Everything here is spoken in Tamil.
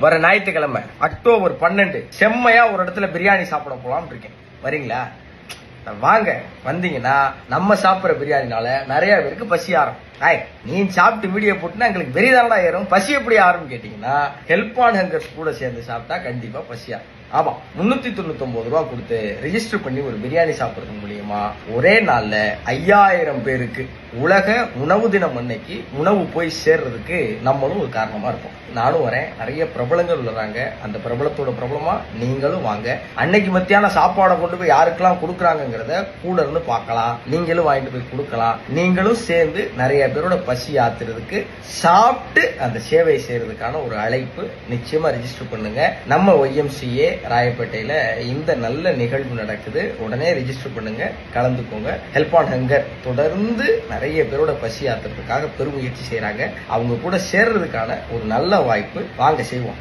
வர ஞாயிற்றுக்கிழமை அக்டோபர் 12 செம்மையா ஒரு இடத்துல பிரியாணி சாப்பிட போலாம்னு இருக்கேன். வரீங்களா? வாங்க. வந்தீங்கன்னா நம்ம சாப்பிட்ற பிரியாணினால நிறைய பேருக்கு பசி ஆறும். நீ சாப்பிட்டு வீடியோ போட்டுனா எங்களுக்கு வெறிதானடா ஏறும். பசி எப்படி ஆறும் கேட்டீங்கன்னா, ஹெல்ப் ஆன் ஹங்கர்ஸ் கூட சேர்ந்து சாப்பிட்டா கண்டிப்பா பசி ஆறும். ஆமா, 399 ரூபா கொடுத்து ரெஜிஸ்டர் பண்ணி ஒரு பிரியாணி சாப்பிடுறது மூலியமா ஒரே நாள்ல 5000 பேருக்கு உலக உணவு தினம் அன்னைக்கு உணவு போய் சேர்றதுக்கு நம்மளும் ஒரு காரணமா இருக்கும். நானும் வரேன். நிறைய பிரபலங்கள் உள்ளதாங்க. அந்த பிரபலத்தோட பிரபலமா நீங்களும் வாங்க. அன்னைக்கு மத்தியான சாப்பாடை கொண்டு போய் யாருக்கெல்லாம் கொடுக்குறாங்கிறத கூட இருந்து பார்க்கலாம். நீங்களும் வாங்கிட்டு போய் கொடுக்கலாம். நீங்களும் சேர்ந்து நிறைய பேரோட பசி ஆத்துறதுக்கு சாப்பிட்டு அந்த சேவை செய்யறதுக்கான ஒரு அழைப்பு. நிச்சயமா ரெஜிஸ்டர் பண்ணுங்க. நம்ம YMCA ராயப்பேட்டையில இந்த நல்ல நிகழ்வு நடக்குது. உடனே ரெஜிஸ்டர் பண்ணுங்க, கலந்துக்கோங்க. ஹெல்ப் ஆன் ஹங்கர் தொடர்ந்து நிறைய பேரோட பசி ஆத்துறதுக்காக பெருமுயற்சி செய்யறாங்க. அவங்க கூட சேர்றதுக்கான ஒரு நல்ல வாய்ப்பு. வாங்க செய்வோம்.